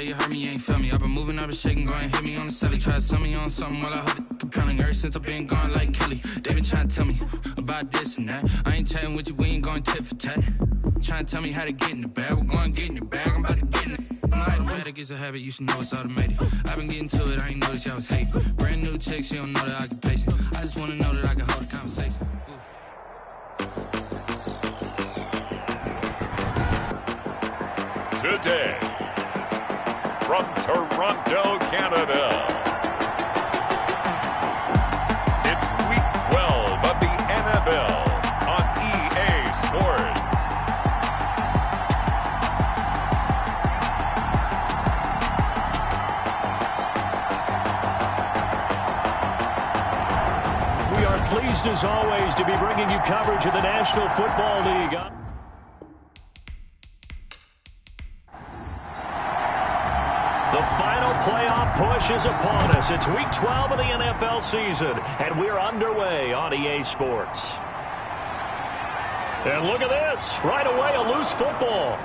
you heard me, you ain't felt me. I've been moving, I've been shaking, go and hit me on the celly. Try to sell me on something while I heard it compelling. Ever since I've been gone like Kelly, they been trying to tell me about this and that. I ain't chatting with you, we ain't going tit for tat. Trying to tell me how to get in the bag, we're going to get in your bag, I'm about to get in it. I'm like, automatic is a habit, you should know it's automated. I've been getting to it, I ain't noticed y'all was hating. Brand new chick, she don't know that I can pace it. I just want to know that I can hold a conversation. Today, from Toronto, Canada, it's Week 12 of the NFL on EA Sports. We are pleased, as always, to be bringing you coverage of the National Football League. The final playoff push is upon us. It's Week 12 of the NFL season, and we're underway on EA Sports. And look at this. Right away, a loose football.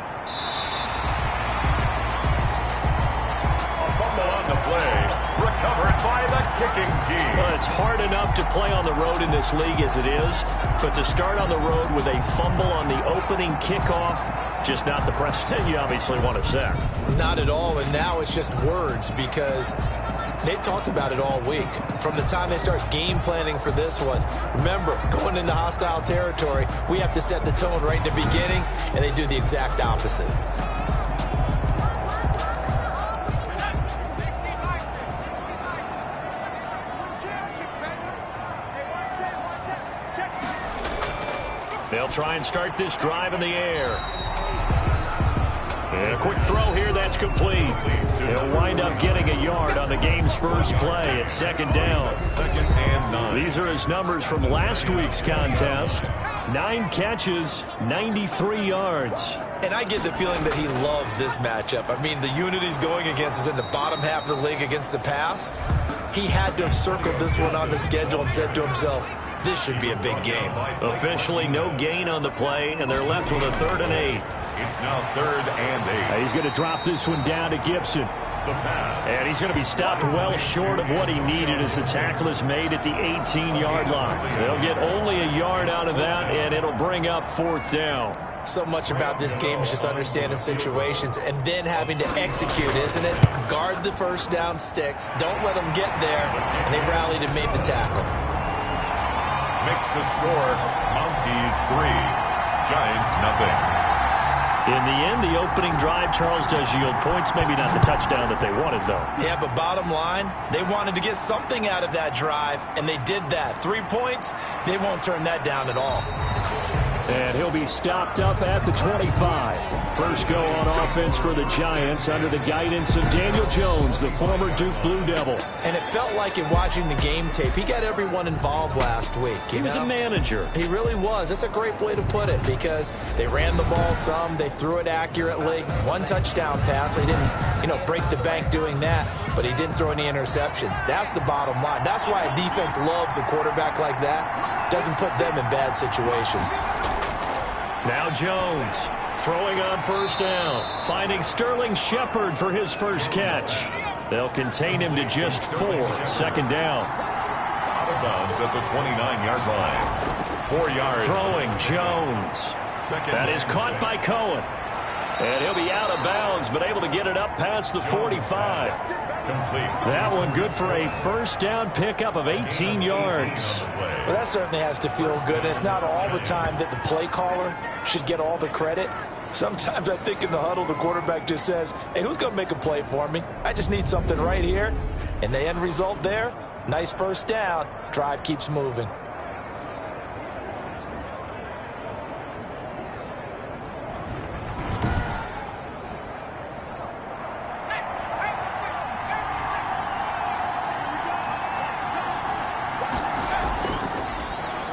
A fumble on the play. Recovered by the kicking team. Well, it's hard enough to play on the road in this league as it is, but to start on the road with a fumble on the opening kickoff, just not the precedent you obviously want to set. Not at all, and now it's just words because they've talked about it all week. From the time they start game planning for this one, remember, going into hostile territory, we have to set the tone right in the beginning, and they do the exact opposite. They'll try and start this drive in the air. And a quick throw here, that's complete. They'll wind up getting a yard on the game's first play at second down. 2nd and 9. These are his numbers from last week's contest. 9 catches, 93 yards. And I get the feeling that he loves this matchup. I mean, the unit he's going against is in the bottom half of the league against the pass. He had to have circled this one on the schedule and said to himself, this should be a big game. Officially no gain on the play, and they're left with a 3rd and 8. It's now 3rd and 8. He's going to drop this one down to Gibson. The pass. And he's going to be stopped well short of what he needed as the tackle is made at the 18-yard line. They'll get only a yard out of that, and it'll bring up 4th down. So much about this game is just understanding situations and then having to execute, isn't it? Guard the first down sticks. Don't let them get there. And they rallied and made the tackle. Makes the score. Mounties 3. Giants nothing. In the end, the opening drive, Charles, does yield points. Maybe not the touchdown that they wanted, though. Yeah, but bottom line, they wanted to get something out of that drive, and they did that. 3 points, they won't turn that down at all. And he'll be stopped up at the 25. First go on offense for the Giants under the guidance of Daniel Jones, the former Duke Blue Devil. And it felt like in watching the game tape, he got everyone involved last week. He was a manager. He really was. That's a great way to put it because they ran the ball some, they threw it accurately. 1 touchdown pass. So he didn't, break the bank doing that, but he didn't throw any interceptions. That's the bottom line. That's why a defense loves a quarterback like that. Doesn't put them in bad situations. Now Jones throwing on first down, finding Sterling Shepard for his first catch. They'll contain him to just 4. 2nd down. Out of bounds at the 29-yard line. 4 yards. Throwing Jones. That is caught by Cohen. And he'll be out of bounds, but able to get it up past the 45. Complete. That one good for a first down pickup of 18 yards. Well, that certainly has to feel good. It's not all the time that the play caller should get all the credit. Sometimes I think in the huddle, the quarterback just says, hey, who's going to make a play for me? I just need something right here. And the end result there, nice first down. Drive keeps moving.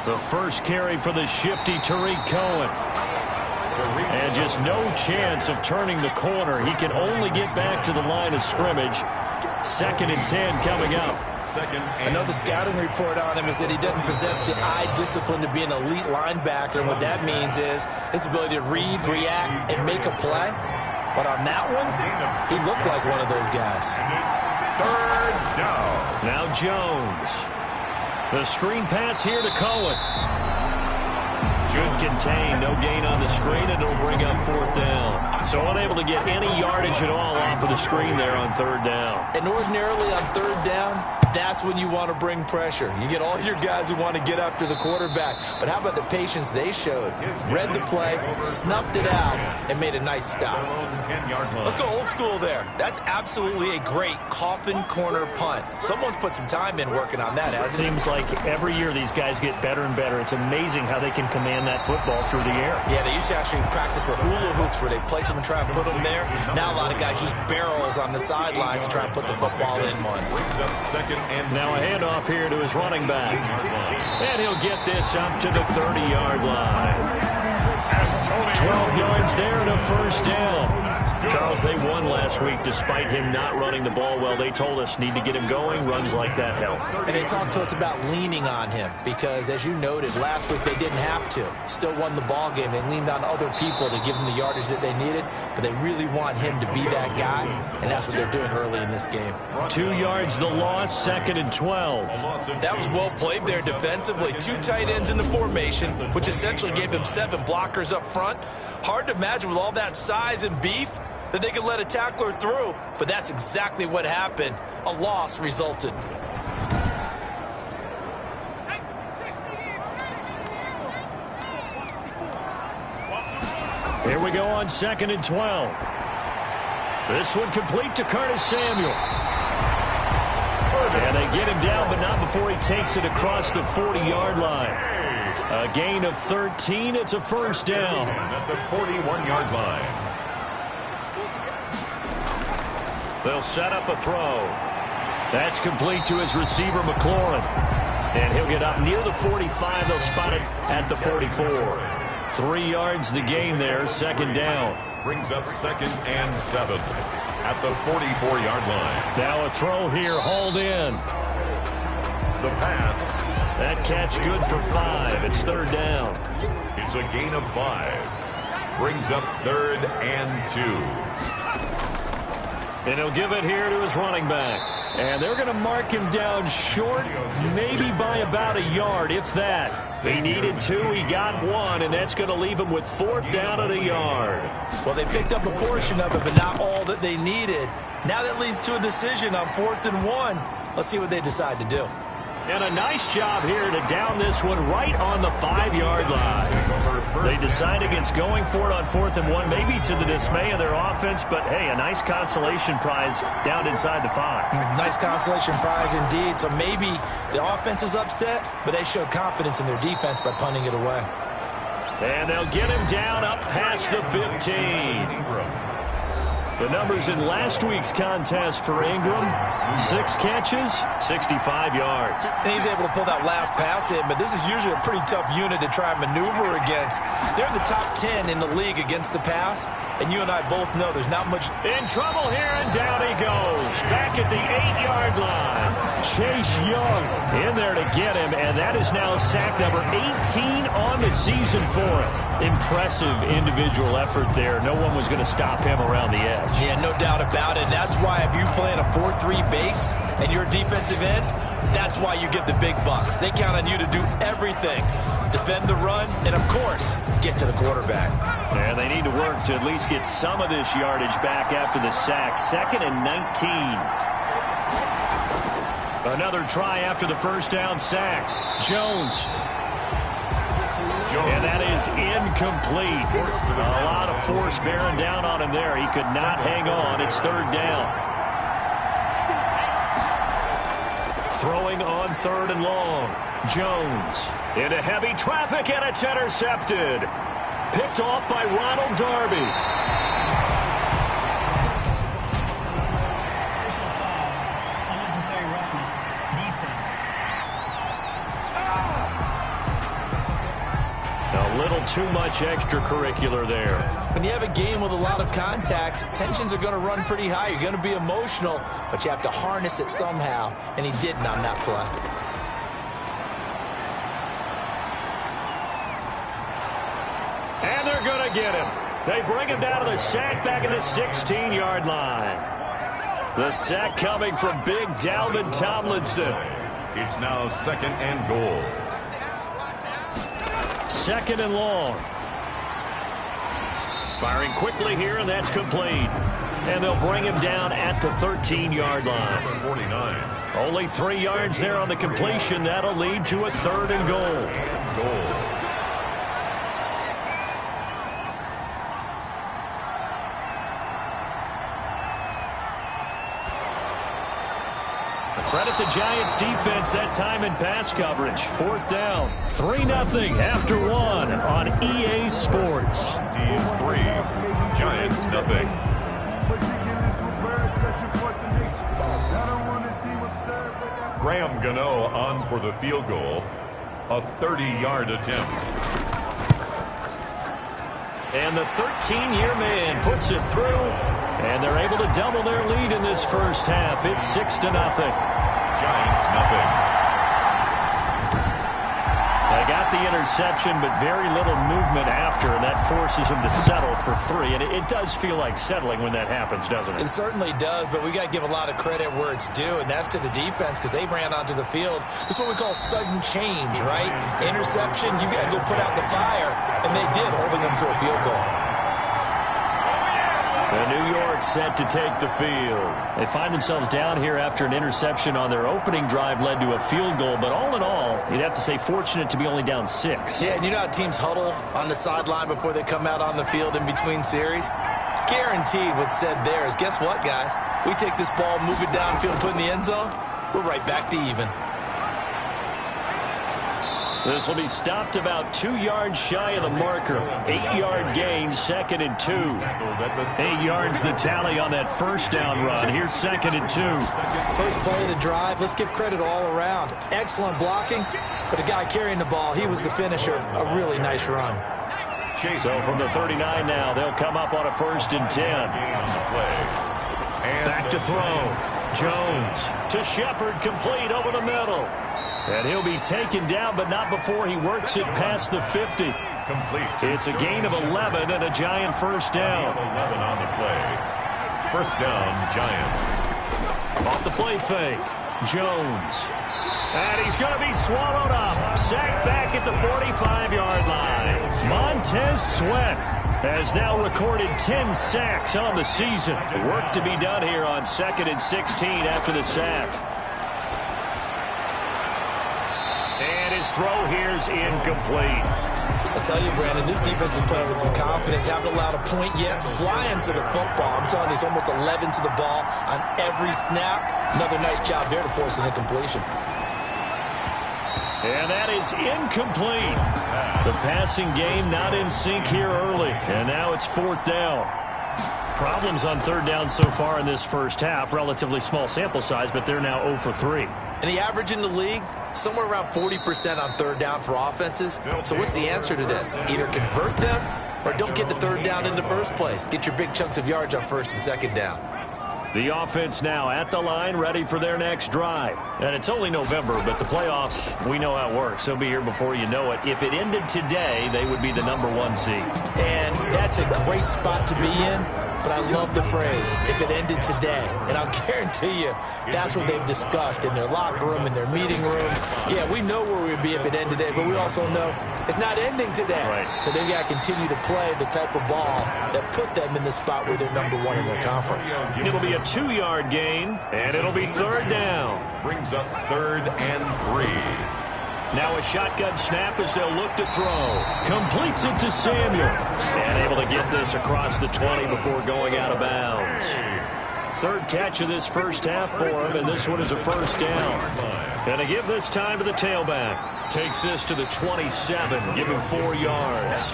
The first carry for the shifty Tariq Cohen. And just no chance of turning the corner. He can only get back to the line of scrimmage. 2nd and 10 coming up. Another scouting report on him is that he doesn't possess the eye discipline to be an elite linebacker. And what that means is his ability to read, react, and make a play. But on that one, he looked like one of those guys. Third down. Now Jones. The screen pass here to Cohen. Good contain, no gain on the screen, and it'll bring up fourth down. So unable to get any yardage at all off of the screen there on third down. And ordinarily on third down, that's when you want to bring pressure. You get all your guys who want to get after the quarterback. But how about the patience they showed? Read the play, snuffed it out, and made a nice stop. Let's go old school there. That's absolutely a great coffin corner punt. Someone's put some time in working on that, hasn't it? Seems like every year these guys get better and better. It's amazing how they can command that football through the air. Yeah, they used to actually practice with hula hoops where they place them and try and put them there. Now a lot of guys use barrels on the sidelines to try and put the football in one. Now a handoff here to his running back. And he'll get this up to the 30-yard line. 12 yards there and a first down. Charles, they won last week despite him not running the ball well. They told us need to get him going. Runs like that help. And they talked to us about leaning on him because, as you noted, last week they didn't have to. Still won the ball game. They leaned on other people to give them the yardage that they needed, but they really want him to be that guy, and that's what they're doing early in this game. 2 yards the loss, 2nd and 12. That was well played there defensively. 2 tight ends in the formation, which essentially gave him 7 blockers up front. Hard to imagine with all that size and beef that they could let a tackler through, but that's exactly what happened. A loss resulted. Here we go on 2nd and 12. This one complete to Curtis Samuel. And they get him down, but not before he takes it across the 40-yard line. A gain of 13. It's a first down. At the 41-yard line. They'll set up a throw. That's complete to his receiver, McLaurin. And he'll get up near the 45. They'll spot it at the 44. 3 yards the gain there, 2nd down. Brings up 2nd and 7 at the 44-yard line. Now a throw here, hauled in. The pass. That catch good for 5. It's 3rd down. It's a gain of 5. Brings up 3rd and 2. And he'll give it here to his running back. And they're going to mark him down short, maybe by about a yard, if that. He needed 2, he got 1, and that's going to leave him with 4th down at a yard. Well, they picked up a portion of it, but not all that they needed. Now that leads to a decision on 4th and 1. Let's see what they decide to do. And a nice job here to down this one right on the 5-yard line. They decide against going for it on 4th and 1, maybe to the dismay of their offense, but hey, a nice consolation prize down inside the 5. Nice consolation prize indeed. So maybe the offense is upset, but they showed confidence in their defense by punting it away. And they'll get him down up past the 15. The numbers in last week's contest for Ingram: 6 catches, 65 yards. And he's able to pull that last pass in, but this is usually a pretty tough unit to try and maneuver against. They're in the top 10 in the league against the pass, and you and I both know there's not much. In trouble here, and down he goes. Back at the 8-yard line. Chase Young in there to get him, and that is now sack number 18 on the season for him. Impressive individual effort there. No one was going to stop him around the edge. Yeah, no doubt about it. And that's why if you play in a 4-3 base and you're a defensive end, that's why you get the big bucks. They count on you to do everything. Defend the run and, of course, get to the quarterback. And they need to work to at least get some of this yardage back after the sack. 2nd and 19. Another try after the first down sack. Jones. And that is incomplete. A lot of force bearing down on him there. He could not hang on. It's 3rd down. Throwing on 3rd and long. Jones into heavy traffic, and it's intercepted. Picked off by Ronald Darby. Personal foul. Unnecessary roughness. Defense. A little too much extracurricular there. When you have a game with a lot of contact, tensions are going to run pretty high. You're going to be emotional, but you have to harness it somehow, and he didn't on that play. And they're going to get him. They bring him down to the sack back at the 16-yard line. The sack coming from big Dalvin Tomlinson. It's now 2nd and goal. 2nd and long. Firing quickly here, and that's complete. And they'll bring him down at the 13-yard line. Number 49. Only 3 yards there on the completion. That'll lead to a 3rd and goal. Credit the Giants defense that time in pass coverage. 4th down. 3-0 after 1 on EA Sports. D's 3. Giants 0. Graham Gano on for the field goal. A 30-yard attempt. And the 13-year man puts it through. And they're able to double their lead in this first half. It's 6-0. Giants 0. They got the interception, but very little movement after, and that forces them to settle for 3. And it does feel like settling when that happens, doesn't it? It certainly does, but we got to give a lot of credit where it's due, and that's to the defense because they ran onto the field. This is what we call sudden change, right? Interception, you got to go put out the fire, and they did, holding them to a field goal. And New York set to take the field. They find themselves down here after an interception on their opening drive led to a field goal. But all in all, you'd have to say fortunate to be only down 6. Yeah, and you know how teams huddle on the sideline before they come out on the field in between series? Guaranteed what's said there is, guess what, guys? We take this ball, move it downfield, and put it in the end zone, we're right back to even. This will be stopped about 2 yards shy of the marker. 8-yard gain, 2nd and 2. 8 yards the tally on that first down run. Here's 2nd and 2. First play of the drive. Let's give credit all around. Excellent blocking, but the guy carrying the ball, he was the finisher. A really nice run. So from the 39 now, they'll come up on a 1st and 10. Back to throw. Jones to Shepard, complete over the middle. And he'll be taken down, but not before he works it past the 50. Complete. It's a gain of 11 and a Giant first down. 11 on the play. First down, Giants. Off the play fake. Jones. And he's going to be swallowed up. Sacked back at the 45-yard line. Montez Sweat has now recorded 10 sacks on the season. Work to be done here on 2nd and 16 after the sack. And his throw here's incomplete. I'll tell you, Brandon, this defense is playing with some confidence. Haven't allowed a point yet. Flying to the football. I'm telling you, it's almost 11 to the ball on every snap. Another nice job there to force an incompletion. And that is incomplete. The passing game not in sync here early. And now it's 4th down. Problems on 3rd down so far in this first half. Relatively small sample size, but they're now 0 for 3. And the average in the league, somewhere around 40% on 3rd down for offenses. So what's the answer to this? Either convert them or don't get the 3rd down in the first place. Get your big chunks of yards on 1st and 2nd down. The offense now at the line, ready for their next drive. And it's only November, but the playoffs, we know how it works. They'll be here before you know it. If it ended today, they would be the #1 seed. And that's a great spot to be in. But I love the phrase, if it ended today. And I'll guarantee you, that's what they've discussed in their locker room, in their meeting rooms. Yeah, we know where we'd be if it ended today, but we also know it's not ending today. Right. So they've got to continue to play the type of ball that put them in the spot where they're #1 in their conference. It'll be a 2-yard gain, and it'll be 3rd down. Brings up 3rd and 3. Now a shotgun snap as they'll look to throw. Completes it to Samuel. And able to get this across the 20 before going out of bounds. 3rd catch of this first half for him, and this one is a 1st down. And to give this time to the tailback. Takes this to the 27, give him 4 yards.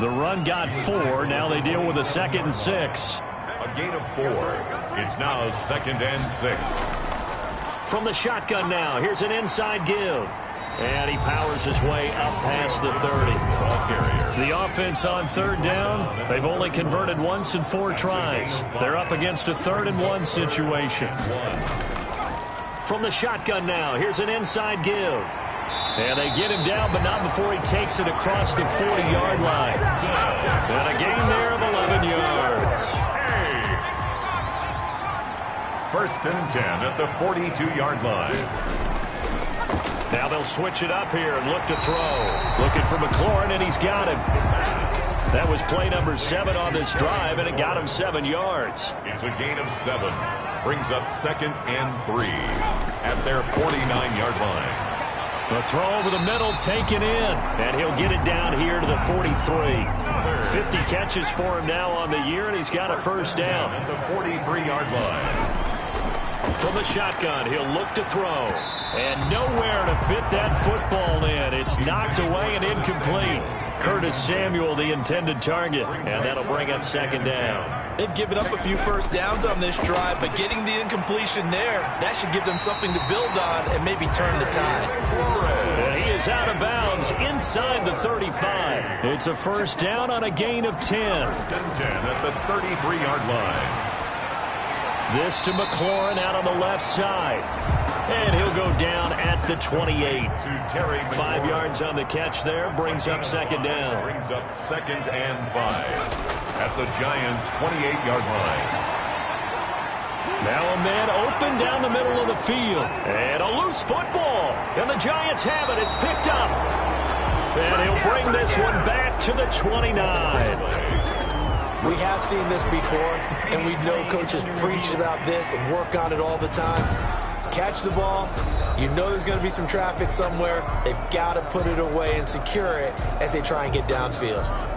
The run got 4, now they deal with a 2nd and 6. A gain of 4. It's now 2nd and 6. From the shotgun now, here's an inside give. And he powers his way up past the 30. The offense on 3rd down, they've only converted once in 4 tries. They're up against a 3rd and 1 situation. From the shotgun now, here's an inside give. And they get him down, but not before he takes it across the 40-yard line. And a gain there yards. First and 10 at the 42-yard line. Now they'll switch it up here and look to throw. Looking for McLaurin, and he's got him. That was play number 7 on this drive, and it got him 7 yards. It's a gain of 7. Brings up 2nd and 3 at their 49-yard line. The throw over the middle taken in, and he'll get it down here to the 43. 50 catches for him now on the year, and he's got a first down. At the 43-yard line. From the shotgun, he'll look to throw. And nowhere to fit that football in. It's knocked away and incomplete. Curtis Samuel, the intended target, and that'll bring up 2nd down. They've given up a few first downs on this drive, but getting the incompletion there, that should give them something to build on and maybe turn the tide. And he is out of bounds inside the 35. It's a first down on a gain of 10. First and 10 at the 33-yard line. This to McLaurin out on the left side. And he'll go down at the 28. 5 yards on the catch there. Brings up 2nd down. Brings up 2nd and 5 at the Giants' 28-yard line. Now a man open down the middle of the field. And a loose football. And the Giants have it. It's picked up. And he'll bring this one back to the 29. We have seen this before, and we know coaches preach about this and work on it all the time. Catch the ball. You know there's going to be some traffic somewhere. They've got to put it away and secure it as they try and get downfield.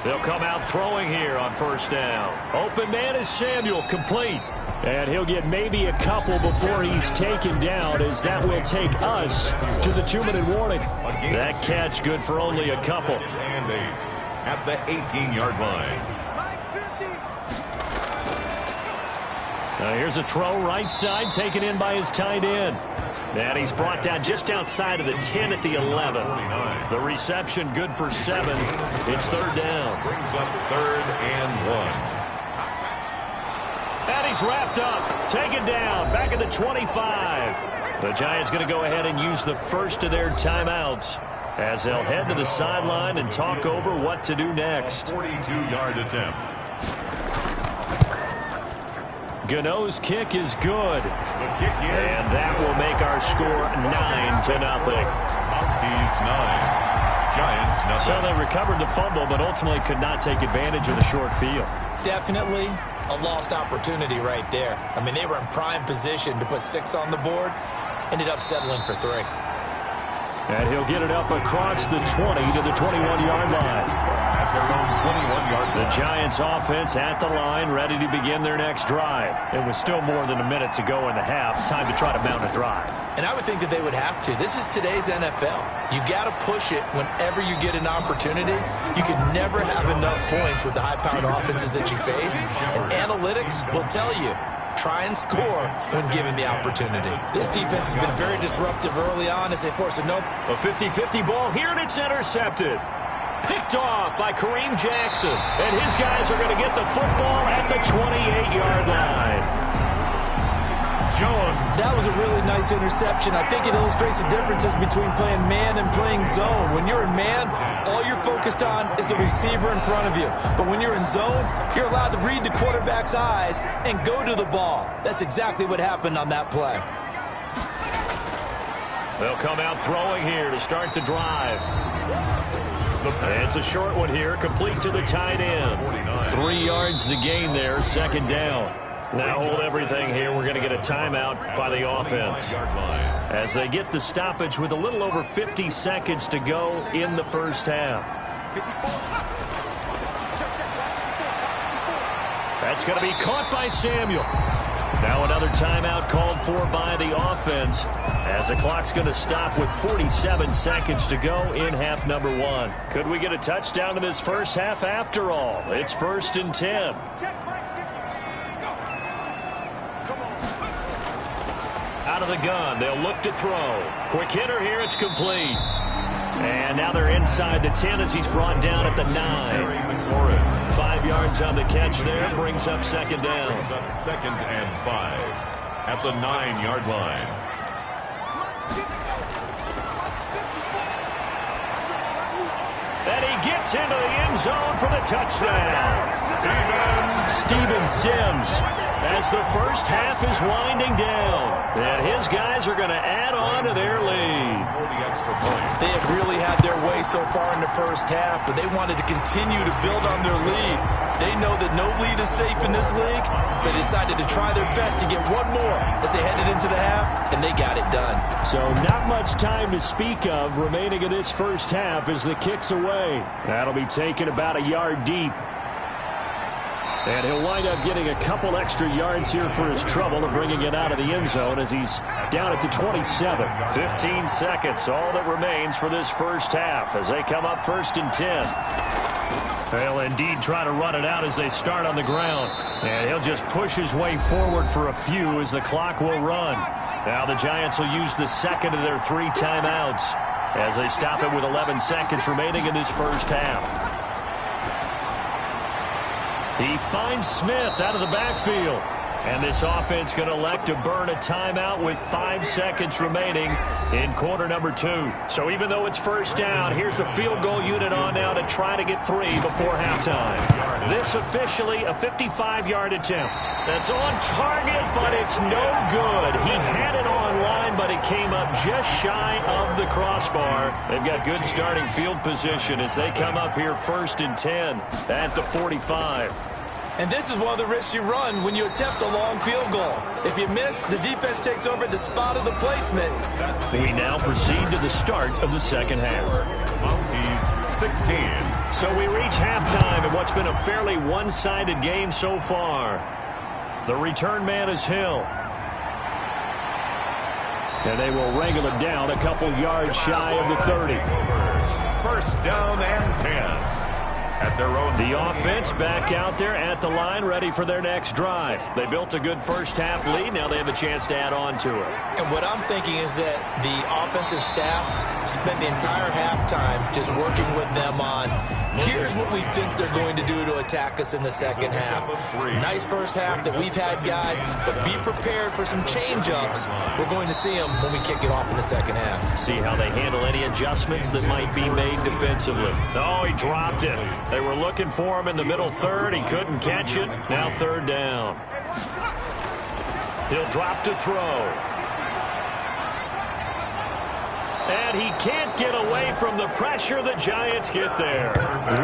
They'll come out throwing here on first down. Open man is Samuel, complete. And he'll get maybe a couple before he's taken down, as that will take us to the 2-minute warning. That catch good for only a couple. And 8 at the 18-yard line. Now here's a throw right side, taken in by his tight end. And he's brought down just outside of the 10 at the 11. The reception good for 7. It's 3rd down. Brings up 3rd and 1. And he's wrapped up, taken down, back at the 25. The Giants going to go ahead and use the first of their timeouts as they'll head to the sideline and talk over what to do next. 42-yard attempt. Gano's kick is good. The kick is, and that will make our score 9-0. Mounties 9, Giants 0. So they recovered the fumble, but ultimately could not take advantage of the short field. Definitely a lost opportunity right there. I mean, they were in prime position to put 6 on the board. Ended up settling for 3. And he'll get it up across the 20 to the 21-yard line. At their own 21-yard line. The Giants offense at the line, ready to begin their next drive. It was still more than a minute to go in the half. Time to try to mount a drive. And I would think that they would have to. This is today's NFL. You got to push it whenever you get an opportunity. You can never have enough points with the high-powered offenses that you face. And analytics will tell you, try and score when given the opportunity. This defense has been very disruptive early on as they force a 50-50 ball here, and it's intercepted. Picked off by Kareem Jackson. And his guys are going to get the football at the 28-yard line. Jones. That was a really nice interception. I think it illustrates the differences between playing man and playing zone. When you're in man, all you're focused on is the receiver in front of you. But when you're in zone, you're allowed to read the quarterback's eyes and go to the ball. That's exactly what happened on that play. They'll come out throwing here to start the drive. It's a short one here, complete to the tight end. 3 yards the gain there, 2nd down. Now hold everything here. We're going to get a timeout by the offense as they get the stoppage with a little over 50 seconds to go in the first half. That's going to be caught by Samuel. Now another timeout called for by the offense as the clock's going to stop with 47 seconds to go in half number 1. Could we get a touchdown in this first half after all? It's 1st and 10. Out out of the gun. They'll look to throw. Quick hitter here. It's complete. And now they're inside the 10 as he's brought down at the 9. 5 yards on the catch there. Brings up second down. Brings up 2nd and 5 at the 9-yard line. And he gets into the end zone for the touchdown. Steven Sims, as the first half is winding down. And his guys are going to add on to their lead. They have really had their way so far in the first half, but they wanted to continue to build on their lead. They know that no lead is safe in this league, so they decided to try their best to get one more as they headed into the half, and they got it done. So not much time to speak of remaining in this first half as the kick's away. That'll be taken about a yard deep. And he'll wind up getting a couple extra yards here for his trouble and bringing it out of the end zone as he's down at the 27. 15 seconds, all that remains for this first half as they come up 1st and 10. They'll indeed try to run it out as they start on the ground. And he'll just push his way forward for a few as the clock will run. Now the Giants will use the second of their 3 timeouts as they stop it with 11 seconds remaining in this first half. He finds Smith out of the backfield. And this offense going to elect to burn a timeout with 5 seconds remaining in quarter number 2. So even though it's first down, here's the field goal unit on now to try to get 3 before halftime. This officially a 55-yard attempt. That's on target, but it's no good. He had it on line, but it came up just shy of the crossbar. They've got good starting field position as they come up here 1st and 10 at the 45. And this is one of the risks you run when you attempt a long field goal. If you miss, the defense takes over at the spot of the placement. We now proceed to the start of the second half. Monty's 16. So we reach halftime in what's been a fairly one-sided game so far. The return man is Hill. And they will wrangle it down a couple yards shy of the 30. 1st down and 10. At their own. The offense back out there at the line, ready for their next drive. They built a good first half lead. Now they have a chance to add on to it. And what I'm thinking is that the offensive staff spent the entire halftime just working with them on, here's what we think they're going to do to attack us in the second half. Nice first half that we've had, guys, but be prepared for some change-ups. We're going to see them when we kick it off in the second half. See how they handle any adjustments that might be made defensively. Oh, he dropped it. They were looking for him in the middle third. He couldn't catch it. Now 3rd down. He'll drop to throw. And he can't get away from the pressure the Giants get there.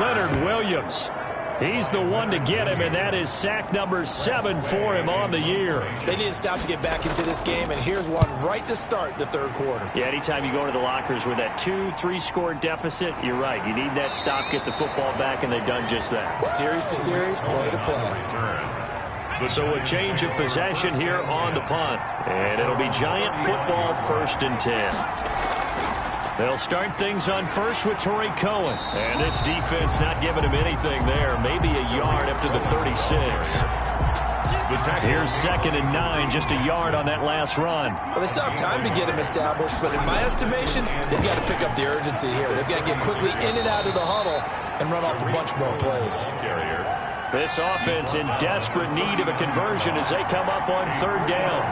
Leonard Williams. He's the one to get him, and that is sack number 7 for him on the year. They need to stop to get back into this game, and here's one right to start the 3rd quarter. Yeah, anytime you go into the lockers with that 2-3 score deficit, you're right. You need that stop, get the football back, and they've done just that. Series to series, play to play. So a change of possession here on the punt. And it'll be Giant football 1st and 10. They'll start things on first with Torrey Cohen. And this defense not giving him anything there. Maybe a yard up to the 36. Here's 2nd and 9, just a yard on that last run. Well, they still have time to get him established, but in my estimation, they've got to pick up the urgency here. They've got to get quickly in and out of the huddle and run off a bunch more plays. This offense in desperate need of a conversion as they come up on 3rd down.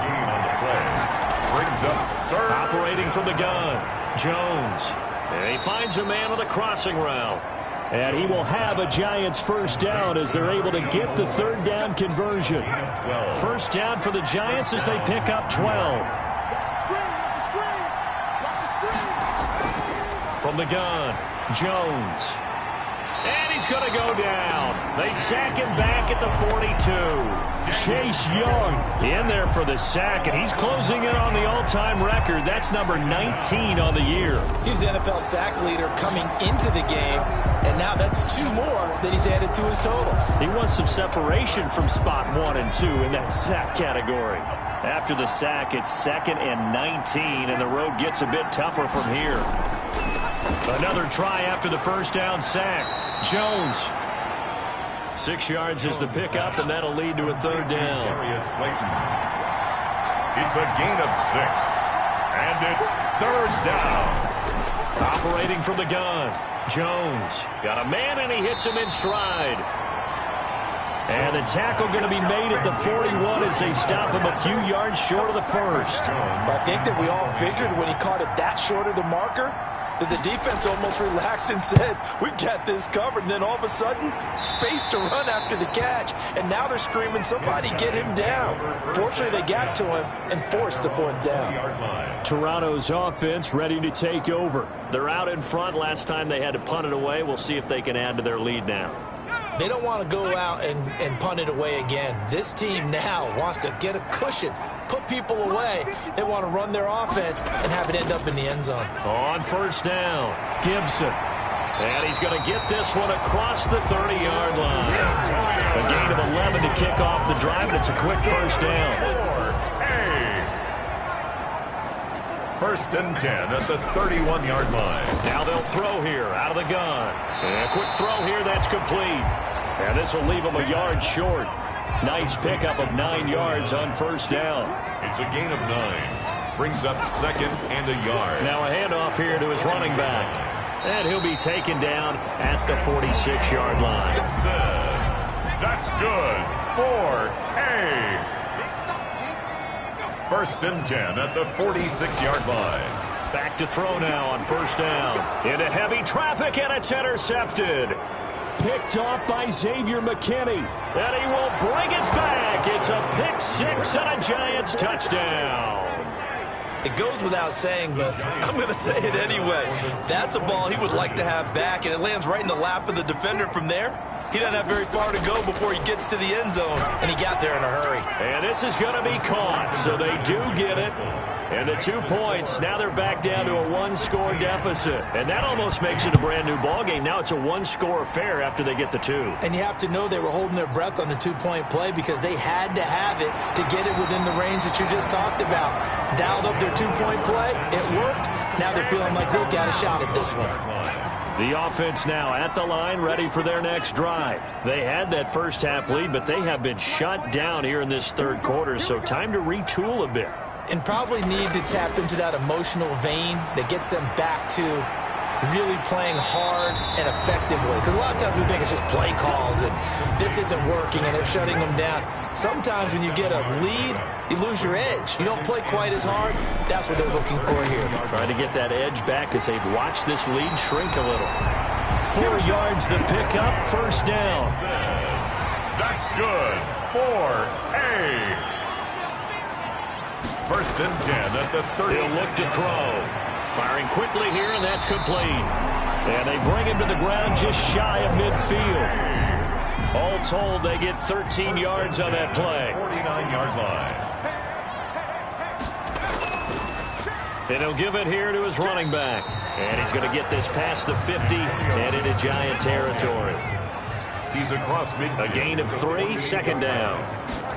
Brings up 3rd. Operating from the gun. Jones. And he finds a man on the crossing route. And he will have a Giants 1st down as they're able to get the 3rd down conversion. 1st down for the Giants as they pick up 12. From the gun, Jones. And he's going to go down. They sack him back at the 42. Chase Young in there for the sack, and he's closing in on the all-time record. That's number 19 on the year. He's the NFL sack leader coming into the game, and now that's 2 more that he's added to his total. He wants some separation from spot 1 and 2 in that sack category. After the sack, it's 2nd and 19, and the road gets a bit tougher from here. Another try after the 1st down sack. Jones. 6 yards is the pickup, and that'll lead to a 3rd down. It's a gain of 6. And it's 3rd down. Operating from the gun. Jones got a man, and he hits him in stride. And the tackle going to be made at the 41 as they stop him a few yards short of the first. I think that we all figured when he caught it that short of the marker that the defense almost relaxed and said, we've got this covered. And then all of a sudden, space to run after the catch. And now they're screaming, somebody get him down. Fortunately, they got to him and forced the 4th down. Toronto's offense ready to take over. They're out in front. Last time they had to punt it away. We'll see if they can add to their lead now. They don't want to go out and punt it away again. This team now wants to get a cushion, put people away. They want to run their offense and have it end up in the end zone. On 1st down, Gibson. And he's going to get this one across the 30-yard line. A gain of 11 to kick off the drive, and it's a quick 1st down. 1st and 10 at the 31-yard line. Now they'll throw here out of the gun. And a quick throw here, that's complete. And this will leave them a yard short. Nice pickup of 9 yards on 1st down. It's a gain of 9. Brings up 2nd and a yard. Now a handoff here to his running back. And he'll be taken down at the 46-yard line. That's good for a 1st and 10 at the 46-yard line. Back to throw now on 1st down. Into heavy traffic, and it's intercepted. Picked off by Xavier McKinney. And he will bring it back. It's a pick 6 and a Giants touchdown. It goes without saying, but I'm going to say it anyway. That's a ball he would like to have back, and it lands right in the lap of the defender from there. He doesn't have very far to go before he gets to the end zone, and he got there in a hurry. And this is going to be caught, so they do get it. And the 2 points, now they're back down to a 1-score deficit. And that almost makes it a brand-new ballgame. Now it's a 1-score affair after they get the 2. And you have to know they were holding their breath on the 2-point play because they had to have it to get it within the range that you just talked about. Dialed up their 2-point play. It worked. Now they're feeling like they've got a shot at this one. The offense now at the line, ready for their next drive. They had that first half lead, but they have been shut down here in this 3rd quarter, so time to retool a bit. And probably need to tap into that emotional vein that gets them back to really playing hard and effectively. Because a lot of times we think it's just play calls and this isn't working and they're shutting them down. Sometimes when you get a lead, you lose your edge. You don't play quite as hard. That's what they're looking for here. Trying to get that edge back as they've watched this lead shrink a little. 4 yards the pickup, 1st down. That's good for a 1st and 10 at the 30. He'll look to throw. Firing quickly here, and that's complete. And they bring him to the ground just shy of midfield. All told, they get 13 yards on that play. 49-yard line. And he'll give it here to his running back. And he's going to get this past the 50 and into Giant territory. He's across midfield. A gain of 3, 2nd down.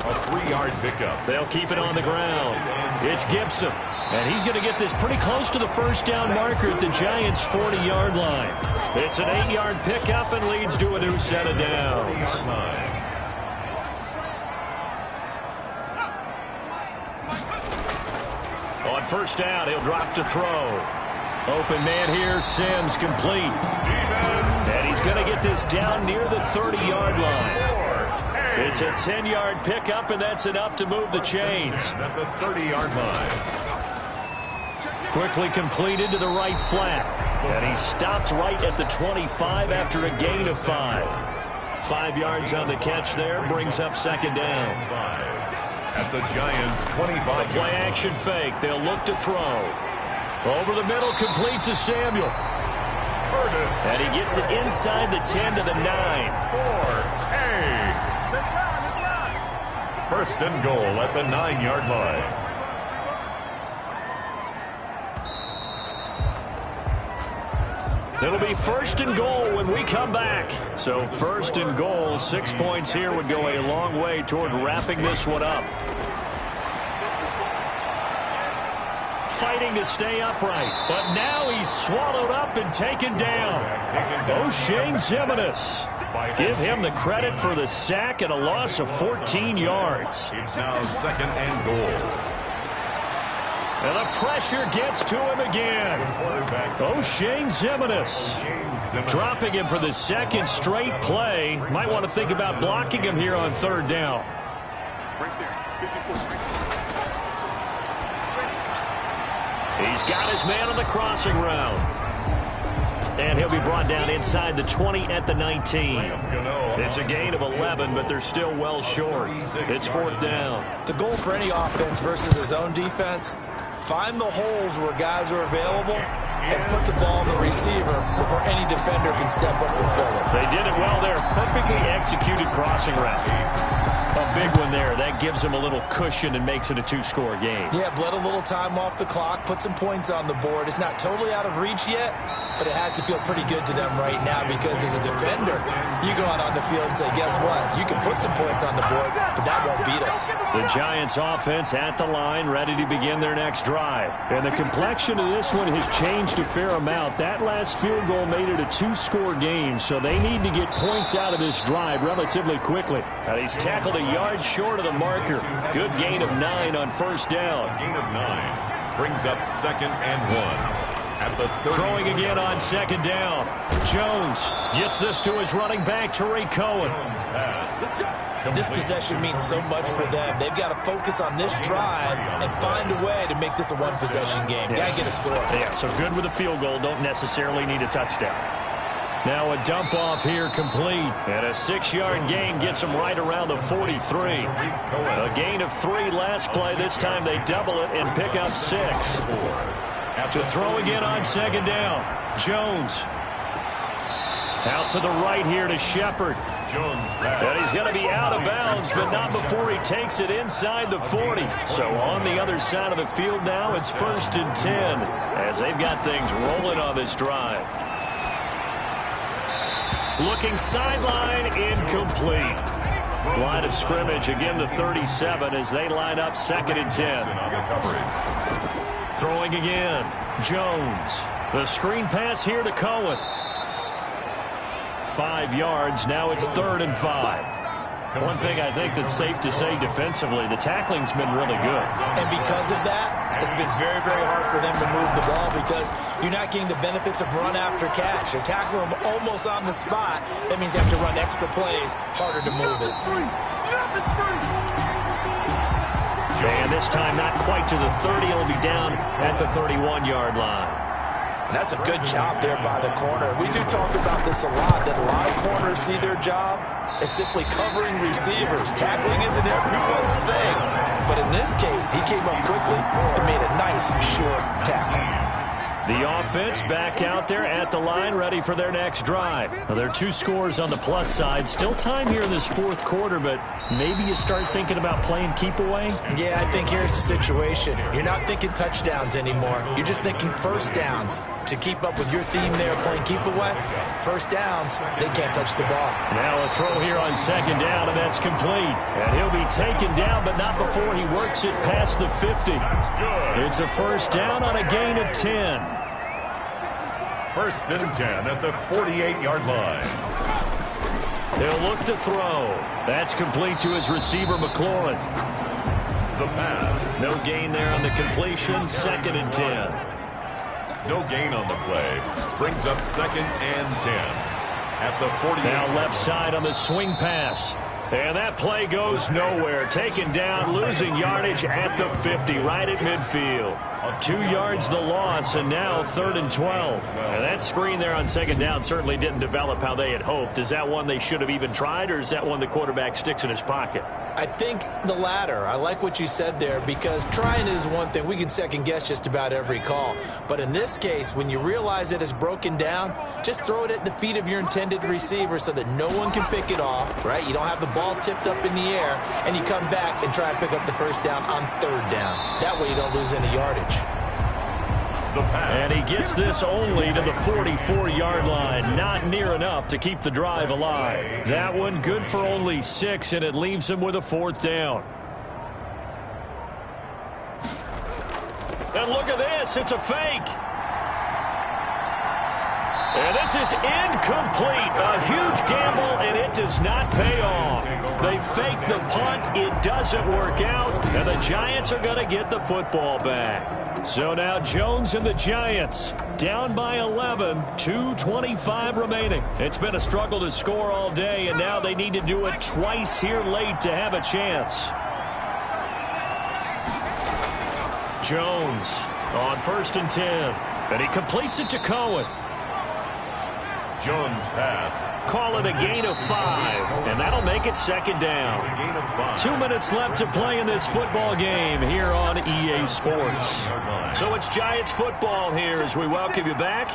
A 3-yard pickup. They'll keep it on the ground. It's Gibson. And he's going to get this pretty close to the 1st down marker at the Giants' 40-yard line. It's an 8-yard pickup and leads to a new set of downs. On 1st down, he'll drop to throw. Open man here, Sims, complete. And he's going to get this down near the 30-yard line. It's a 10-yard pickup, and that's enough to move the chains. At the 30-yard line. Quickly completed to the right flat. And he stopped right at the 25 after a gain of 5. 5 yards on the catch there, brings up 2nd down. At the Giants' 25. Play action fake. They'll look to throw. Over the middle, complete to Samuel. And he gets it inside the 10 to the 9. 1st and goal at the 9-yard line. It'll be 1st and goal when we come back. So 1st and goal, 6 points here would go a long way toward wrapping this one up. Fighting to stay upright, but now he's swallowed up and taken down. O'Shane Zimenez. Give him the credit for the sack and a loss of 14 yards. It's now 2nd and goal. And the pressure gets to him again. tjohnston28's dropping him for the second straight play. Might want to think about blocking him here on third down. He's got his man on the crossing route. And he'll be brought down inside the 20 at the 19. It's a gain of 11, but they're still well short. It's fourth down. The goal for any offense versus his own defense, find the holes where guys are available and put the ball on the receiver before any defender can step up and fill it. They did it well there. Perfectly executed crossing route. A big one there. That gives them a little cushion and makes it a two-score game. Yeah, bled a little time off the clock, put some points on the board. It's not totally out of reach yet, but it has to feel pretty good to them right now because as a defender, you go out on the field and say, guess what? You can put some points on the board, but that won't beat us. The Giants offense at the line, ready to begin their next drive. And the complexion of this one has changed a fair amount. That last field goal made it a two-score game, so they need to get points out of this drive relatively quickly. And he's tackled a yard short of the marker. Good gain of 9 on first down. Gain of 9 brings up 2nd and 1 at the 30. Throwing again on second down. Jones gets this to his running back, Tariq Cohen. This possession means so much for them. They've got to focus on this drive and find a way to make this a one-possession game. Yes. Got to get a score. Yeah, so good with a field goal. Don't necessarily need a touchdown. Now a dump off here complete. And a 6-yard gain gets him right around the 43. A gain of 3 last play. This time they double it and pick up 6. To throw again on second down. Jones. Out to the right here to Shepard. And he's going to be out of bounds, but not before he takes it inside the 40. So on the other side of the field now, it's 1st and 10 as they've got things rolling on this drive. Looking sideline, incomplete. Line of scrimmage, again the 37 as they line up 2nd and 10. Throwing again, Jones. The screen pass here to Cohen. 5 yards, now it's 3rd and 5. One thing I think that's safe to say defensively, the tackling's been really good. And because of that, it's been very, very hard for them to move the ball because you're not getting the benefits of run after catch. You're tackling them almost on the spot. That means you have to run extra plays, harder to move it. And this time not quite to the 30. It'll be down at the 31-yard line. And that's a good job there by the corner. We do talk about this a lot, that a lot of corners see their job as simply covering receivers. Tackling isn't everyone's thing. But in this case, he came up quickly and made a nice, short tackle. The offense back out there at the line, ready for their next drive. Well, there are 2 scores on the plus side. Still time here in this 4th quarter, but maybe you start thinking about playing keep away? Yeah, I think here's the situation. You're not thinking touchdowns anymore. You're just thinking first downs. To keep up with your theme there, playing keep away, first downs, they can't touch the ball. Now a throw here on second down, and that's complete. And he'll be taken down, but not before he works it past the 50. It's a first down on a gain of 10. 1st and 10 at the 48-yard line. He'll look to throw. That's complete to his receiver, McLaurin. The pass. No gain there on the completion. 2nd and 10. No gain on the play. Brings up 2nd and 10 at the 48. Now left side on the swing pass. And that play goes nowhere. Taken down, losing yardage at the 50, right at midfield. 2 yards the loss, and now 3rd and 12. And that screen there on second down certainly didn't develop how they had hoped. Is that one they should have even tried, or is that one the quarterback sticks in his pocket? I think the latter. I like what you said there because trying it is one thing. We can second guess just about every call. But in this case, when you realize it is broken down, just throw it at the feet of your intended receiver so that no one can pick it off, right? You don't have the ball tipped up in the air, and you come back and try and pick up the first down on 3rd down. That way you don't lose any yardage. And he gets this only to the 44-yard line. Not near enough to keep the drive alive. That one good for only 6, and it leaves him with a 4th down. And look at this. It's a fake. And this This is incomplete. A huge gamble, and it does not pay off. They fake the punt. It doesn't work out, and the Giants are going to get the football back. So now Jones and the Giants down by 11, 2:25 remaining. It's been a struggle to score all day, and now they need to do it twice here late to have a chance. Jones on 1st and 10, and he completes it to Cohen. Jones pass. Call it a gain of 5, and that'll make it 2nd down. 2 minutes left to play in this football game here on EA Sports. So it's Giants football here as we welcome you back.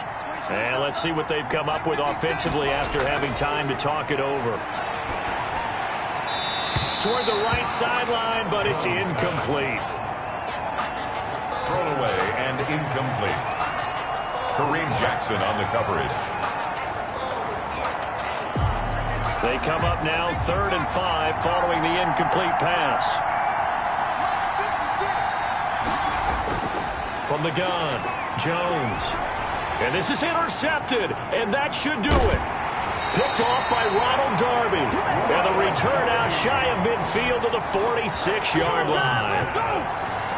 And let's see what they've come up with offensively after having time to talk it over. Toward the right sideline, but it's incomplete. Thrown away and incomplete. Kareem Jackson on the coverage. They come up now 3rd and 5 following the incomplete pass. From the gun, Jones. And this is intercepted, and that should do it. Picked off by Ronald Darby. And the return out shy of midfield to the 46-yard line.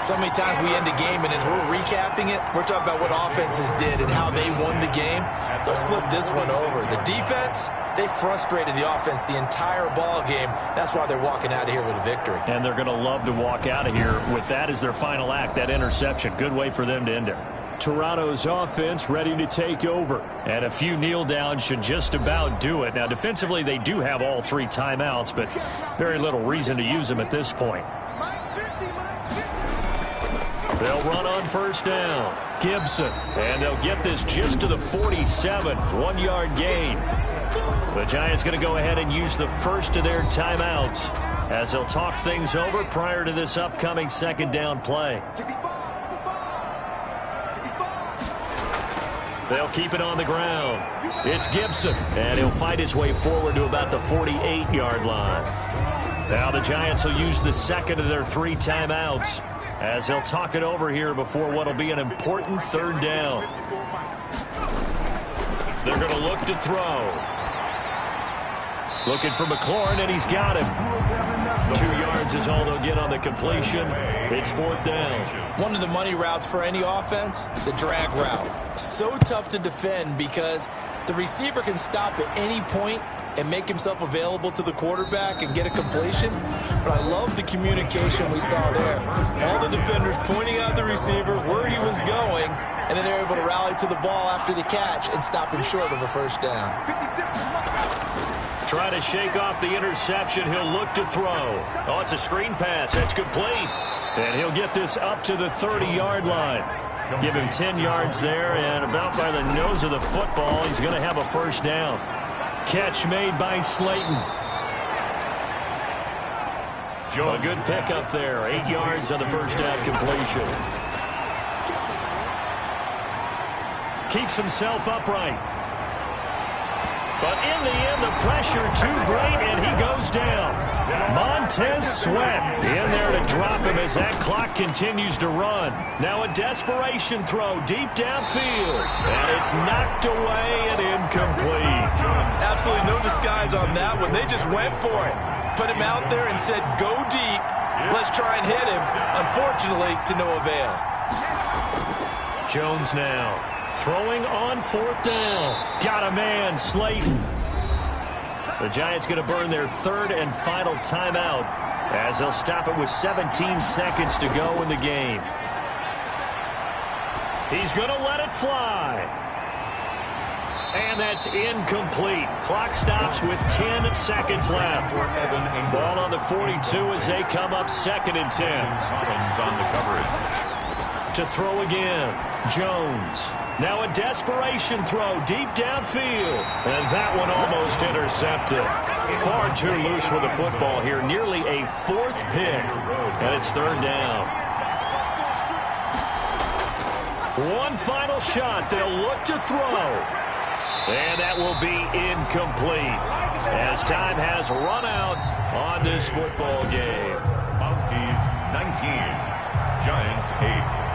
So many times we end a game, and as we're recapping it, we're talking about what offenses did and how they won the game. Let's flip this one over. The defense, they frustrated the offense the entire ball game. That's why they're walking out of here with a victory. And they're going to love to walk out of here with that as their final act, that interception. Good way for them to end it. Toronto's offense ready to take over. And a few kneel downs should just about do it. Now, defensively, they do have all 3 timeouts, but very little reason to use them at this point. They'll run on 1st down. Gibson. And they'll get this just to the 47. 1-yard gain. The Giants going to go ahead and use the first of their timeouts as they'll talk things over prior to this upcoming 2nd down play. They'll keep it on the ground. It's Gibson, and he'll fight his way forward to about the 48-yard line. Now the Giants will use the 2nd of their 3 timeouts as they'll talk it over here before what will be an important 3rd down. They're going to look to throw. Looking for McLaurin, and he's got him. 2 yards is all they'll get on the completion. It's 4th down. One of the money routes for any offense, the drag route. So tough to defend because the receiver can stop at any point and make himself available to the quarterback and get a completion. But I love the communication we saw there. All the defenders pointing out the receiver where he was going, and then they're able to rally to the ball after the catch and stop him short of a 1st down. Try to shake off the interception. He'll look to throw. Oh, it's a screen pass. That's complete. And he'll get this up to the 30-yard line. Give him 10 yards there, and about by the nose of the football, he's going to have a 1st down. Catch made by Slayton. A good pickup there. 8 yards on the 1st down completion. Keeps himself upright. But in the end, the pressure too great, and he goes down. Montez Sweat in there to drop him as that clock continues to run. Now a desperation throw deep downfield, and it's knocked away and incomplete. Absolutely no disguise on that one. They just went for it. Put him out there and said, go deep. Let's try and hit him. Unfortunately, to no avail. Jones now. Throwing on 4th down. Got a man, Slayton. The Giants going to burn their 3rd and final timeout as they'll stop it with 17 seconds to go in the game. He's going to let it fly. And that's incomplete. Clock stops with 10 seconds left. Ball on the 42 as they come up 2nd and 10. On the coverage. To throw again. Jones. Now a desperation throw deep downfield. And that one almost intercepted. Far too loose with the football here. Nearly a 4th pick. And it's 3rd down. One final shot. They'll look to throw. And that will be incomplete. As time has run out on this football game. Mounties 19. Giants 8.